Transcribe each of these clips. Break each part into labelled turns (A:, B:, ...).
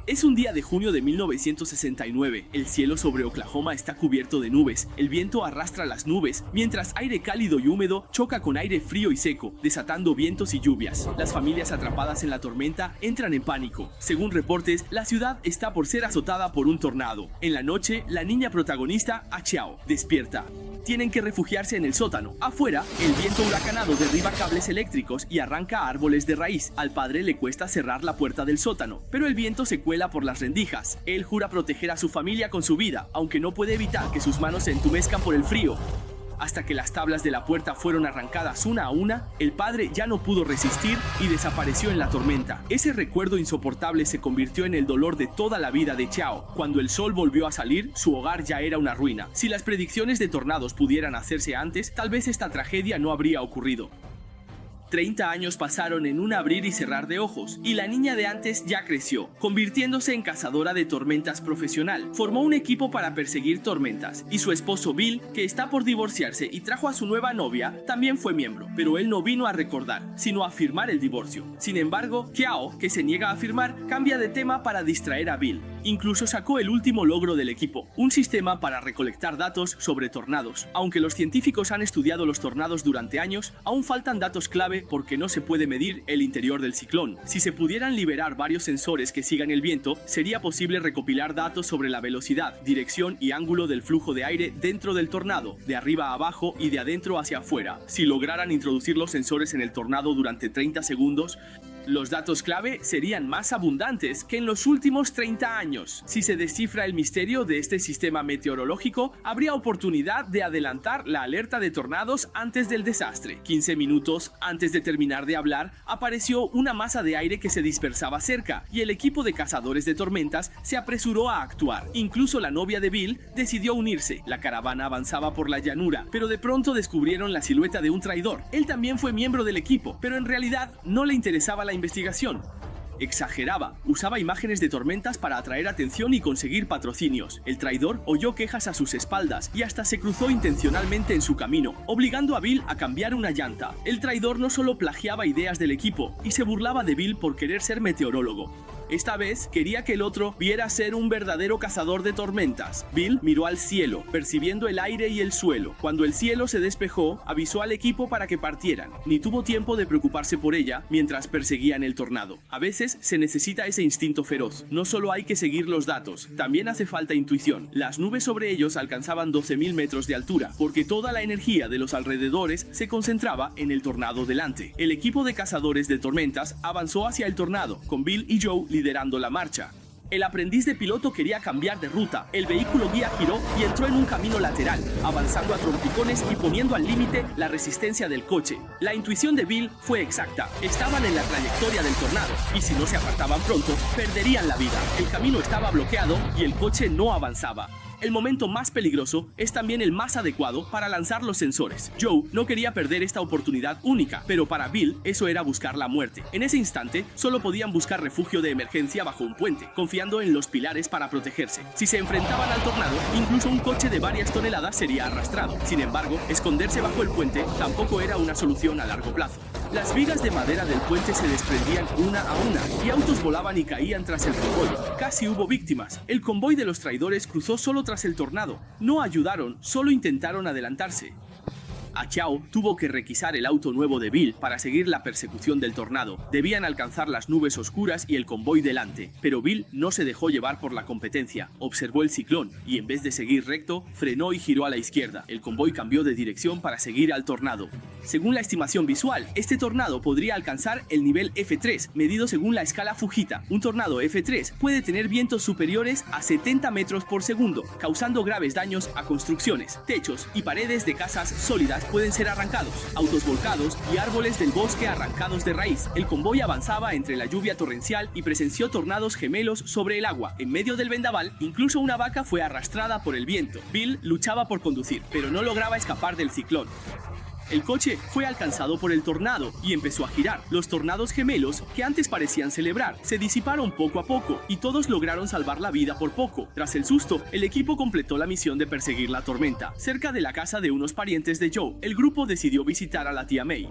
A: Es un día de junio de 1969. El cielo sobre Oklahoma está cubierto de nubes. El viento arrastra las nubes, mientras aire cálido y húmedo choca con aire frío y seco, desatando vientos y lluvias. Las familias atrapadas en la tormenta entran en pánico. Según reportes, la ciudad está por ser azotada por un tornado. En la noche, la niña protagonista, Achiao, despierta. Tienen que refugiarse en el sótano. Afuera, el viento huracanado derriba cables eléctricos y arranca árboles de raíz. Al padre le cuesta cerrar la puerta del sótano, pero el viento se cuela por las rendijas. Él jura proteger a su familia con su vida, aunque no puede evitar que sus manos se entumezcan por el frío. Hasta que las tablas de la puerta fueron arrancadas una a una, el padre ya no pudo resistir y desapareció en la tormenta. Ese recuerdo insoportable se convirtió en el dolor de toda la vida de Chao. Cuando el sol volvió a salir, su hogar ya era una ruina. Si las predicciones de tornados pudieran hacerse antes, tal vez esta tragedia no habría ocurrido. 30 años pasaron en un abrir y cerrar de ojos, y la niña de antes ya creció, convirtiéndose en cazadora de tormentas profesional. Formó un equipo para perseguir tormentas, y su esposo Bill, que está por divorciarse y trajo a su nueva novia, también fue miembro, pero él no vino a recordar, sino a firmar el divorcio. Sin embargo, Kiao, que se niega a firmar, cambia de tema para distraer a Bill. Incluso sacó el último logro del equipo, un sistema para recolectar datos sobre tornados. Aunque los científicos han estudiado los tornados durante años, aún faltan datos clave porque no se puede medir el interior del ciclón. Si se pudieran liberar varios sensores que sigan el viento, sería posible recopilar datos sobre la velocidad, dirección y ángulo del flujo de aire dentro del tornado, de arriba a abajo y de adentro hacia afuera. Si lograran introducir los sensores en el tornado durante 30 segundos, los datos clave serían más abundantes que en los últimos 30 años. Si se descifra el misterio de este sistema meteorológico, habría oportunidad de adelantar la alerta de tornados antes del desastre. 15 minutos antes de terminar de hablar, apareció una masa de aire que se dispersaba cerca, y el equipo de cazadores de tormentas se apresuró a actuar. Incluso la novia de Bill decidió unirse. La caravana avanzaba por la llanura, pero de pronto descubrieron la silueta de un traidor. Él también fue miembro del equipo, pero en realidad no le interesaba la investigación. Exageraba, usaba imágenes de tormentas para atraer atención y conseguir patrocinios. El traidor oyó quejas a sus espaldas y hasta se cruzó intencionalmente en su camino, obligando a Bill a cambiar una llanta. El traidor no solo plagiaba ideas del equipo y se burlaba de Bill por querer ser meteorólogo. Esta vez quería que el otro viera ser un verdadero cazador de tormentas. Bill miró al cielo, percibiendo el aire y el suelo. Cuando el cielo se despejó, avisó al equipo para que partieran. Ni tuvo tiempo de preocuparse por ella mientras perseguían el tornado. A veces se necesita ese instinto feroz. No solo hay que seguir los datos, también hace falta intuición. Las nubes sobre ellos alcanzaban 12.000 metros de altura, porque toda la energía de los alrededores se concentraba en el tornado delante. El equipo de cazadores de tormentas avanzó hacia el tornado, con Bill y Joe liderando la marcha. El aprendiz de piloto quería cambiar de ruta. El vehículo guía giró y entró en un camino lateral, avanzando a trompicones y poniendo al límite la resistencia del coche. La intuición de Bill fue exacta. Estaban en la trayectoria del tornado, y si no se apartaban pronto, perderían la vida. El camino estaba bloqueado y el coche no avanzaba. El momento más peligroso es también el más adecuado para lanzar los sensores. Joe no quería perder esta oportunidad única, pero para Bill eso era buscar la muerte. En ese instante, solo podían buscar refugio de emergencia bajo un puente, confiando en los pilares para protegerse. Si se enfrentaban al tornado, incluso un coche de varias toneladas sería arrastrado. Sin embargo, esconderse bajo el puente tampoco era una solución a largo plazo. Las vigas de madera del puente se desprendían una a una, y autos volaban y caían tras el convoy. Casi hubo víctimas. El convoy de los traidores cruzó solo tras el tornado. No ayudaron, solo intentaron adelantarse. Achiao tuvo que requisar el auto nuevo de Bill para seguir la persecución del tornado. Debían alcanzar las nubes oscuras y el convoy delante, pero Bill no se dejó llevar por la competencia. Observó el ciclón y en vez de seguir recto, frenó y giró a la izquierda. El convoy cambió de dirección para seguir al tornado. Según la estimación visual, este tornado podría alcanzar el nivel F3, medido según la escala Fujita. Un tornado F3 puede tener vientos superiores a 70 metros por segundo, causando graves daños a construcciones, techos y paredes de casas sólidas pueden ser arrancados, autos volcados y árboles del bosque arrancados de raíz. El convoy avanzaba entre la lluvia torrencial y presenció tornados gemelos sobre el agua. En medio del vendaval, incluso una vaca fue arrastrada por el viento. Bill luchaba por conducir, pero no lograba escapar del ciclón. El coche fue alcanzado por el tornado y empezó a girar. Los tornados gemelos, que antes parecían celebrar, se disiparon poco a poco y todos lograron salvar la vida por poco. Tras el susto, el equipo completó la misión de perseguir la tormenta. Cerca de la casa de unos parientes de Joe, el grupo decidió visitar a la tía May.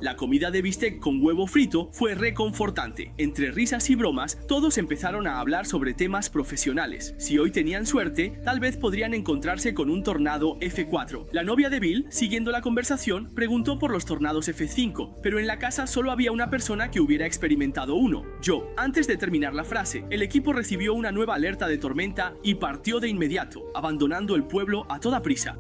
A: La comida de bistec con huevo frito fue reconfortante. Entre risas y bromas, todos empezaron a hablar sobre temas profesionales. Si hoy tenían suerte, tal vez podrían encontrarse con un tornado F4. La novia de Bill, siguiendo la conversación, preguntó por los tornados F5, pero en la casa solo había una persona que hubiera experimentado uno, Joe. Antes de terminar la frase, el equipo recibió una nueva alerta de tormenta y partió de inmediato, abandonando el pueblo a toda prisa.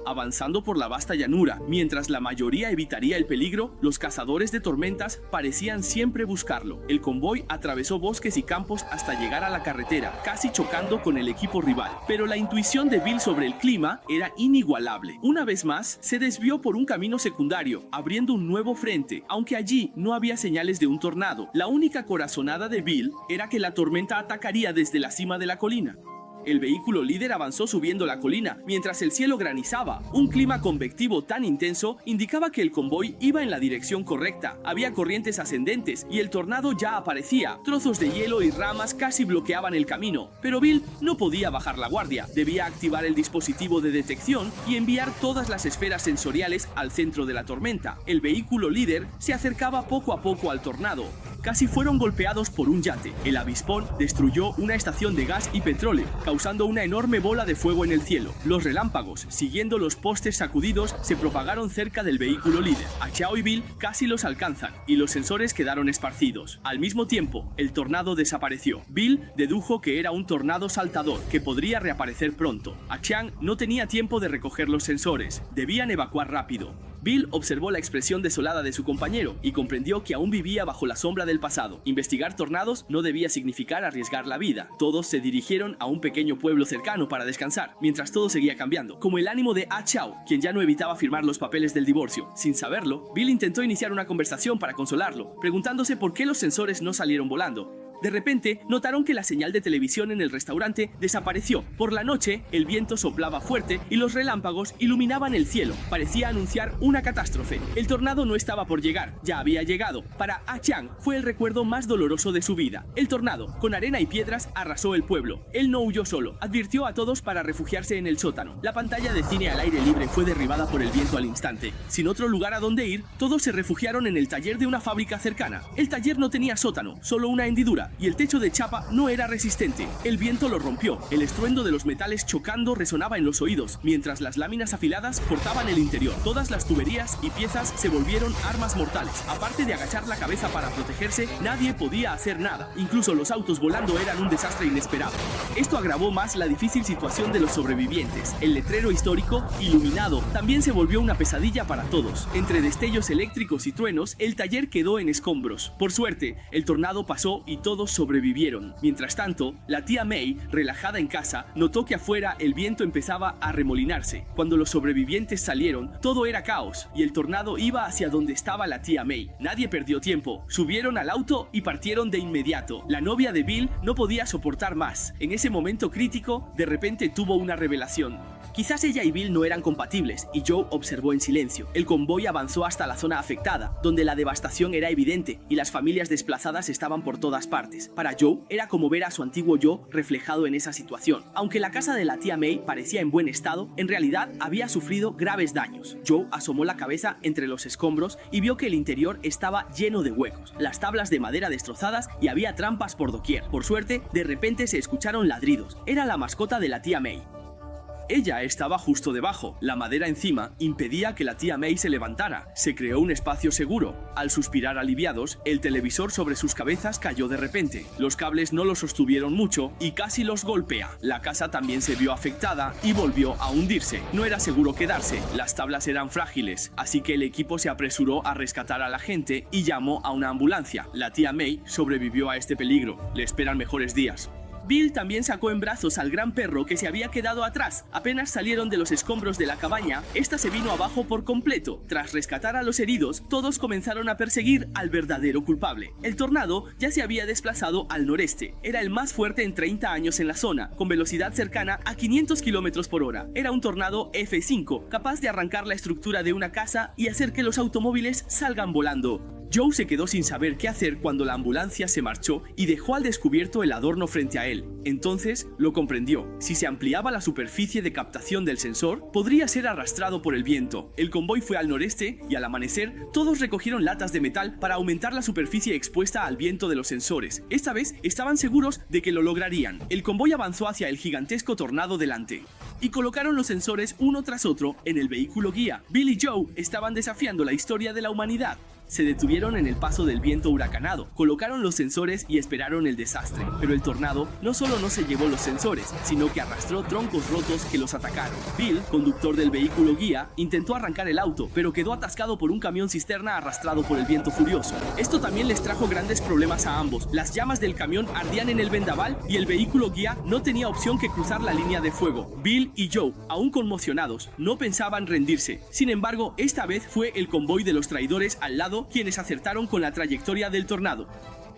A: Avanzando por la vasta llanura, mientras la mayoría evitaría el peligro, los cazadores de tormentas parecían siempre buscarlo. El convoy atravesó bosques y campos hasta llegar a la carretera, casi chocando con el equipo rival. Pero la intuición de Bill sobre el clima era inigualable. Una vez más, se desvió por un camino secundario, abriendo un nuevo frente, aunque allí no había señales de un tornado. La única corazonada de Bill era que la tormenta atacaría desde la cima de la colina. El vehículo líder avanzó subiendo la colina, mientras el cielo granizaba. Un clima convectivo tan intenso indicaba que el convoy iba en la dirección correcta. Había corrientes ascendentes y el tornado ya aparecía. Trozos de hielo y ramas casi bloqueaban el camino. Pero Bill no podía bajar la guardia. Debía activar el dispositivo de detección y enviar todas las esferas sensoriales al centro de la tormenta. El vehículo líder se acercaba poco a poco al tornado. Casi fueron golpeados por un yate. El avispón destruyó una estación de gas y petróleo, causando una enorme bola de fuego en el cielo. Los relámpagos, siguiendo los postes sacudidos, se propagaron cerca del vehículo líder. A Chao y Bill casi los alcanzan, y los sensores quedaron esparcidos. Al mismo tiempo, el tornado desapareció. Bill dedujo que era un tornado saltador, que podría reaparecer pronto. A Chiang no tenía tiempo de recoger los sensores. Debían evacuar rápido. Bill observó la expresión desolada de su compañero y comprendió que aún vivía bajo la sombra del pasado. Investigar tornados no debía significar arriesgar la vida. Todos se dirigieron a un pequeño pueblo cercano para descansar, mientras todo seguía cambiando, como el ánimo de Ah Chao, quien ya no evitaba firmar los papeles del divorcio. Sin saberlo, Bill intentó iniciar una conversación para consolarlo, preguntándose por qué los sensores no salieron volando. De repente, notaron que la señal de televisión en el restaurante desapareció. Por la noche, el viento soplaba fuerte y los relámpagos iluminaban el cielo. Parecía anunciar una catástrofe. El tornado no estaba por llegar, ya había llegado. Para Ah Chang fue el recuerdo más doloroso de su vida. El tornado, con arena y piedras, arrasó el pueblo. Él no huyó solo, advirtió a todos para refugiarse en el sótano. La pantalla de cine al aire libre fue derribada por el viento al instante. Sin otro lugar a donde ir, todos se refugiaron en el taller de una fábrica cercana. El taller no tenía sótano, solo una hendidura, y el techo de chapa no era resistente. El viento lo rompió. El estruendo de los metales chocando resonaba en los oídos, mientras las láminas afiladas cortaban el interior. Todas las tuberías y piezas se volvieron armas mortales. Aparte de agachar la cabeza para protegerse, nadie podía hacer nada. Incluso los autos volando eran un desastre inesperado. Esto agravó más la difícil situación de los sobrevivientes. El letrero histórico, iluminado, también se volvió una pesadilla para todos. Entre destellos eléctricos y truenos, el taller quedó en escombros. Por suerte, el tornado pasó y todos sobrevivieron. Mientras tanto, la tía May, relajada en casa, notó que afuera el viento empezaba a remolinarse. Cuando los sobrevivientes salieron, todo era caos y el tornado iba hacia donde estaba la tía May. Nadie perdió tiempo, subieron al auto y partieron de inmediato. La novia de Bill no podía soportar más. En ese momento crítico, de repente tuvo una revelación. Quizás ella y Bill no eran compatibles, y Joe observó en silencio. El convoy avanzó hasta la zona afectada, donde la devastación era evidente y las familias desplazadas estaban por todas partes. Para Joe, era como ver a su antiguo yo reflejado en esa situación. Aunque la casa de la tía May parecía en buen estado, en realidad había sufrido graves daños. Joe asomó la cabeza entre los escombros y vio que el interior estaba lleno de huecos, las tablas de madera destrozadas y había trampas por doquier. Por suerte, de repente se escucharon ladridos. Era la mascota de la tía May. Ella estaba justo debajo. La madera encima impedía que la tía May se levantara. Se creó un espacio seguro. Al suspirar aliviados, el televisor sobre sus cabezas cayó de repente. Los cables no lo sostuvieron mucho y casi los golpea. La casa también se vio afectada y volvió a hundirse. No era seguro quedarse. Las tablas eran frágiles, así que el equipo se apresuró a rescatar a la gente y llamó a una ambulancia. La tía May sobrevivió a este peligro. Le esperan mejores días. Bill también sacó en brazos al gran perro que se había quedado atrás. Apenas salieron de los escombros de la cabaña, esta se vino abajo por completo. Tras rescatar a los heridos, todos comenzaron a perseguir al verdadero culpable. El tornado ya se había desplazado al noreste. Era el más fuerte en 30 años en la zona, con velocidad cercana a 500 km por hora. Era un tornado F5, capaz de arrancar la estructura de una casa y hacer que los automóviles salgan volando. Joe se quedó sin saber qué hacer cuando la ambulancia se marchó y dejó al descubierto el adorno frente a él. Entonces lo comprendió. Si se ampliaba la superficie de captación del sensor, podría ser arrastrado por el viento. El convoy fue al noreste y al amanecer todos recogieron latas de metal para aumentar la superficie expuesta al viento de los sensores. Esta vez estaban seguros de que lo lograrían. El convoy avanzó hacia el gigantesco tornado delante y colocaron los sensores uno tras otro en el vehículo guía. Bill y Joe estaban desafiando la historia de la humanidad. Se detuvieron en el paso del viento huracanado, colocaron los sensores y esperaron el desastre. Pero el tornado no solo no se llevó los sensores, sino que arrastró troncos rotos que los atacaron. Bill, conductor del vehículo guía, intentó arrancar el auto, pero quedó atascado por un camión cisterna arrastrado por el viento furioso. Esto también les trajo grandes problemas a ambos. Las llamas del camión ardían en el vendaval y el vehículo guía no tenía opción que cruzar la línea de fuego. Bill y Joe, aún conmocionados, no pensaban rendirse. Sin embargo, esta vez fue el convoy de los traidores al lado quienes acertaron con la trayectoria del tornado.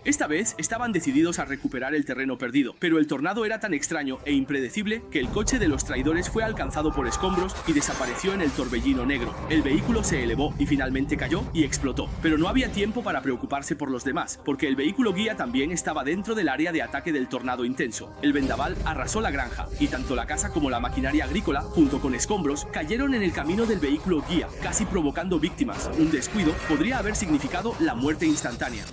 A: Esta vez estaban decididos a recuperar el terreno perdido, pero el tornado era tan extraño e impredecible que el coche de los traidores fue alcanzado por escombros y desapareció en el torbellino negro. El vehículo se elevó y finalmente cayó y explotó, pero no había tiempo para preocuparse por los demás, porque el vehículo guía también estaba dentro del área de ataque del tornado intenso. El vendaval arrasó la granja, y tanto la casa como la maquinaria agrícola, junto con escombros, cayeron en el camino del vehículo guía, casi provocando víctimas. Un descuido podría haber significado la muerte instantánea.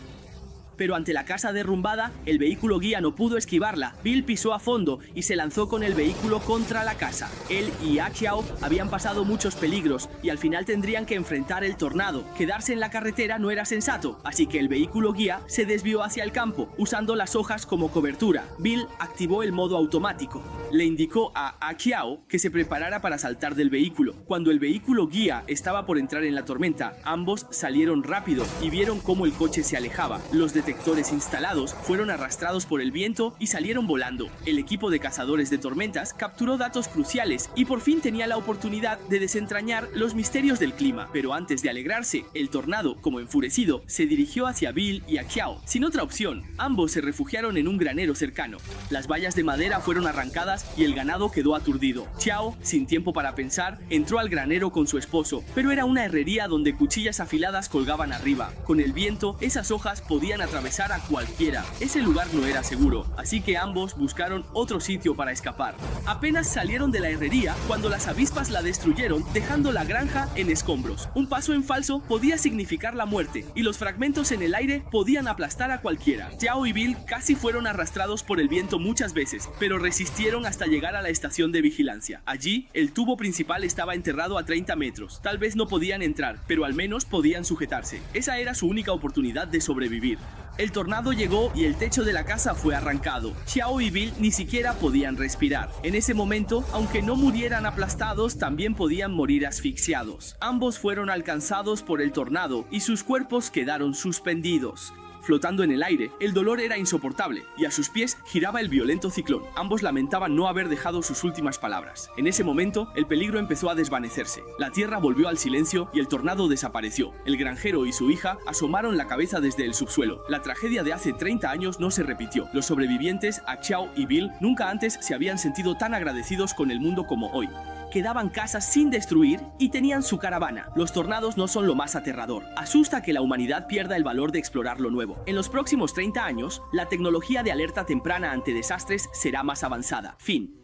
A: Pero ante la casa derrumbada, el vehículo guía no pudo esquivarla. Bill pisó a fondo y se lanzó con el vehículo contra la casa. Él y Xiao habían pasado muchos peligros y al final tendrían que enfrentar el tornado. Quedarse en la carretera no era sensato, así que el vehículo guía se desvió hacia el campo, usando las hojas como cobertura. Bill activó el modo automático. Le indicó a Xiao que se preparara para saltar del vehículo. Cuando el vehículo guía estaba por entrar en la tormenta, ambos salieron rápido y vieron cómo el coche se alejaba. Los detectores instalados fueron arrastrados por el viento y salieron volando. El equipo de cazadores de tormentas capturó datos cruciales y por fin tenía la oportunidad de desentrañar los misterios del clima. Pero antes de alegrarse, el tornado, como enfurecido, se dirigió hacia Bill y Xiao. Sin otra opción, ambos se refugiaron en un granero cercano. Las vallas de madera fueron arrancadas y el ganado quedó aturdido. Xiao, sin tiempo para pensar, entró al granero con su esposo, pero era una herrería donde cuchillas afiladas colgaban arriba. Con el viento, esas hojas podían atravesar a cualquiera. Ese lugar no era seguro, así que ambos buscaron otro sitio para escapar. Apenas salieron de la herrería cuando las avispas la destruyeron, dejando la granja en escombros. Un paso en falso podía significar la muerte, y los fragmentos en el aire podían aplastar a cualquiera. Xiao y Bill casi fueron arrastrados por el viento muchas veces, pero resistieron hasta llegar a la estación de vigilancia. Allí, el tubo principal estaba enterrado a 30 metros. Tal vez no podían entrar, pero al menos podían sujetarse. Esa era su única oportunidad de sobrevivir. El tornado llegó y el techo de la casa fue arrancado. Xiao y Bill ni siquiera podían respirar. En ese momento, aunque no murieran aplastados, también podían morir asfixiados. Ambos fueron alcanzados por el tornado y sus cuerpos quedaron suspendidos. Flotando en el aire, el dolor era insoportable y a sus pies giraba el violento ciclón. Ambos lamentaban no haber dejado sus últimas palabras. En ese momento, el peligro empezó a desvanecerse. La tierra volvió al silencio y el tornado desapareció. El granjero y su hija asomaron la cabeza desde el subsuelo. La tragedia de hace 30 años no se repitió. Los sobrevivientes, Xiao y Bill, nunca antes se habían sentido tan agradecidos con el mundo como hoy. Quedaban casas sin destruir y tenían su caravana. Los tornados no son lo más aterrador. Asusta que la humanidad pierda el valor de explorar lo nuevo. En los próximos 30 años, la tecnología de alerta temprana ante desastres será más avanzada. Fin.